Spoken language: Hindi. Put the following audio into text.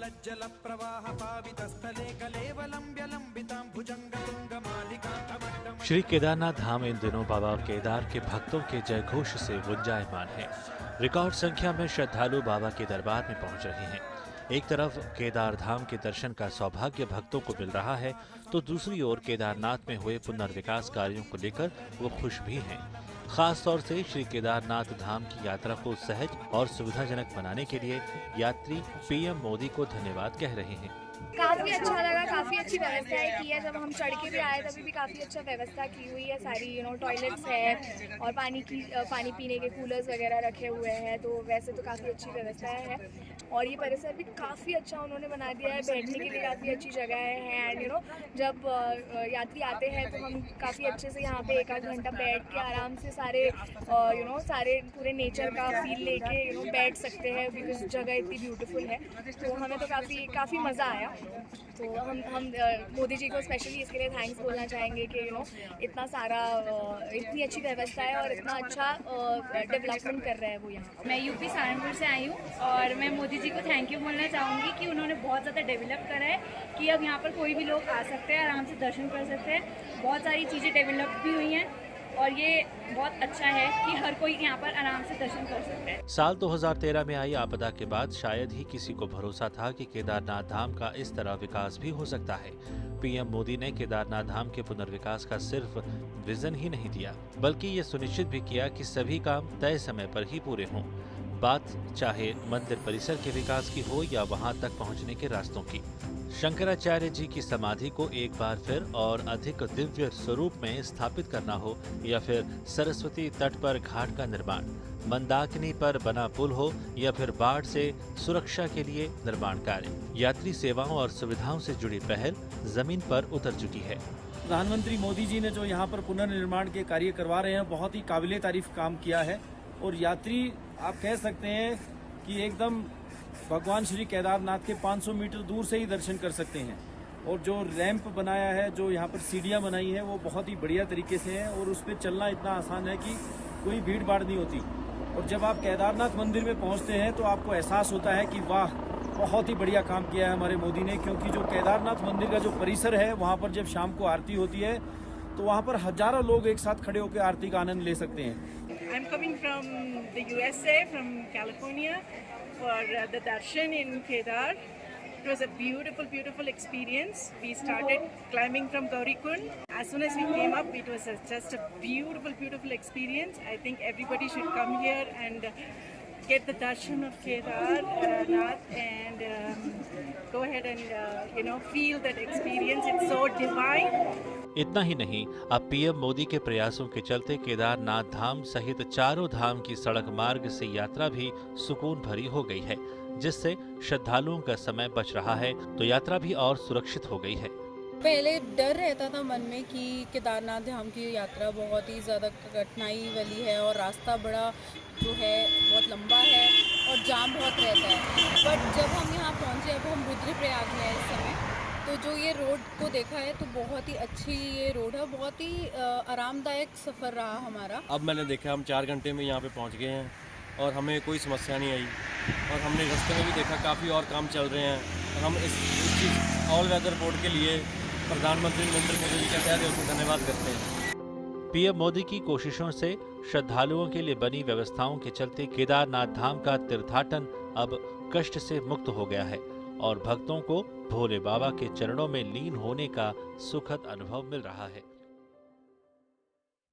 जल प्रवाह पावितस्थले कलेवलंब्य लंबितां भुजंगतुंगमालिकांतमट्टम। श्री केदारनाथ धाम इन दिनों बाबा केदार के भक्तों के जयघोष से गुंजायमान है। रिकॉर्ड संख्या में श्रद्धालु बाबा के दरबार में पहुंच रहे हैं। एक तरफ केदार धाम के दर्शन का सौभाग्य भक्तों को मिल रहा है, तो दूसरी ओर केदारनाथ में हुए पुनर्विकास कार्यों को लेकर वो खुश भी हैं। खास तौर से श्री केदारनाथ धाम की यात्रा को सहज और सुविधाजनक बनाने के लिए यात्री पीएम मोदी को धन्यवाद कह रहे हैं। काफ़ी अच्छा लगा, काफ़ी अच्छी व्यवस्थाएं की है। जब हम चढ़ के भी आए तभी भी काफ़ी अच्छा व्यवस्था की हुई है। सारी टॉयलेट्स है और पानी पीने के कूलर्स वगैरह रखे हुए हैं, तो वैसे तो काफ़ी अच्छी व्यवस्थाएं है। और ये परिसर भी काफ़ी अच्छा उन्होंने बना दिया है, बैठने के लिए काफ़ी अच्छी जगह है। एंड जब यात्री आते हैं तो हम काफ़ी अच्छे से यहाँ पे 1-8 घंटा बैठ के आराम से सारे सारे पूरे नेचर का फील लेके बैठ सकते हैं, बिकॉज जगह इतनी ब्यूटीफुल है। तो हमें तो काफ़ी मज़ा आया। तो हम मोदी जी को स्पेशली इसके लिए थैंक्स बोलना चाहेंगे कि इतना सारा इतनी अच्छी व्यवस्था है और इतना अच्छा डेवलपमेंट कर रहे हैं वो यहाँ। मैं यूपी सहारनपुर से आई हूँ और मैं मोदी जी को थैंक यू बोलना चाहूँगी कि उन्होंने बहुत ज़्यादा डेवलप करा है कि अब यहाँ पर कोई भी लोग आ सकते हैं, आराम से दर्शन कर सकते हैं। बहुत सारी चीज़ें डेवलप भी हुई हैं और ये बहुत अच्छा है कि हर कोई यहाँ पर आराम से दर्शन कर सकता है। साल 2013 में आई आपदा के बाद शायद ही किसी को भरोसा था कि केदारनाथ धाम का इस तरह विकास भी हो सकता है। पीएम मोदी ने केदारनाथ धाम के पुनर्विकास का सिर्फ विजन ही नहीं दिया, बल्कि ये सुनिश्चित भी किया कि सभी काम तय समय पर ही पूरे हों। बात चाहे मंदिर परिसर के विकास की हो या वहां तक पहुंचने के रास्तों की। शंकराचार्य जी की समाधि को एक बार फिर और अधिक दिव्य स्वरूप में स्थापित करना हो, या फिर सरस्वती तट पर घाट का निर्माण, मंदाकिनी पर बना पुल हो, या फिर बाढ़ से सुरक्षा के लिए निर्माण कार्य, यात्री सेवाओं और सुविधाओं से जुड़ी पहल जमीन पर उतर चुकी है। प्रधानमंत्री मोदी जी ने जो यहाँ पर पुनर्निर्माण के कार्य करवा रहे हैं, बहुत ही काबिले तारीफ काम किया है। और यात्री आप कह सकते हैं कि एकदम भगवान श्री केदारनाथ के 500 मीटर दूर से ही दर्शन कर सकते हैं। और जो रैंप बनाया है, जो यहाँ पर सीढ़ियाँ बनाई है, वो बहुत ही बढ़िया तरीके से है और उस पर चलना इतना आसान है कि कोई भीड़ भाड़ नहीं होती। और जब आप केदारनाथ मंदिर में पहुँचते हैं तो आपको एहसास होता है कि वाह, बहुत ही बढ़िया काम किया है हमारे मोदी ने। क्योंकि जो केदारनाथ मंदिर का जो परिसर है, वहाँ पर जब शाम को आरती होती है तो वहाँ पर हजारों लोग एक साथ खड़े होकर आरती का आनंद ले सकते हैं। I'm coming from the USA, from California, for the darshan in Kedar. It was a beautiful experience. We started climbing from Gaurikund. As soon as we came up, it was just a beautiful experience. I think everybody should come here and get the darshan of Kedarnath and go ahead and feel that experience. It's so divine. इतना ही नहीं, अब पीएम मोदी के प्रयासों के चलते केदारनाथ धाम सहित चारों धाम की सड़क मार्ग से यात्रा भी सुकून भरी हो गई है, जिससे श्रद्धालुओं का समय बच रहा है, तो यात्रा भी और सुरक्षित हो गई है। पहले डर रहता था मन में कि केदारनाथ धाम की यात्रा बहुत ही ज़्यादा कठिनाई वाली है और रास्ता बड़ा जो है बहुत लंबा है और जाम बहुत रहता है। बट जब हम यहाँ पहुँचे, अब हम रुद्रप्रयाग में इस समय, तो जो ये रोड को देखा है तो बहुत ही अच्छी ये रोड है, बहुत ही आरामदायक सफ़र रहा हमारा। अब मैंने देखा हम 4 घंटे में यहाँ पे पहुँच गए हैं और हमें कोई समस्या नहीं आई। और हमने रास्ते में भी देखा काफ़ी और काम चल रहे हैं। हम इस चीज़ ऑल वेदर बोर्ड के लिए प्रधानमंत्री नरेंद्र मोदी जी का तहे दिल से धन्यवाद करते हैं। पीएम मोदी की कोशिशों से श्रद्धालुओं के लिए बनी व्यवस्थाओं के चलते केदारनाथ धाम का तीर्थाटन अब कष्ट से मुक्त हो गया है और भक्तों को भोले बाबा के चरणों में लीन होने का सुखद अनुभव मिल रहा है।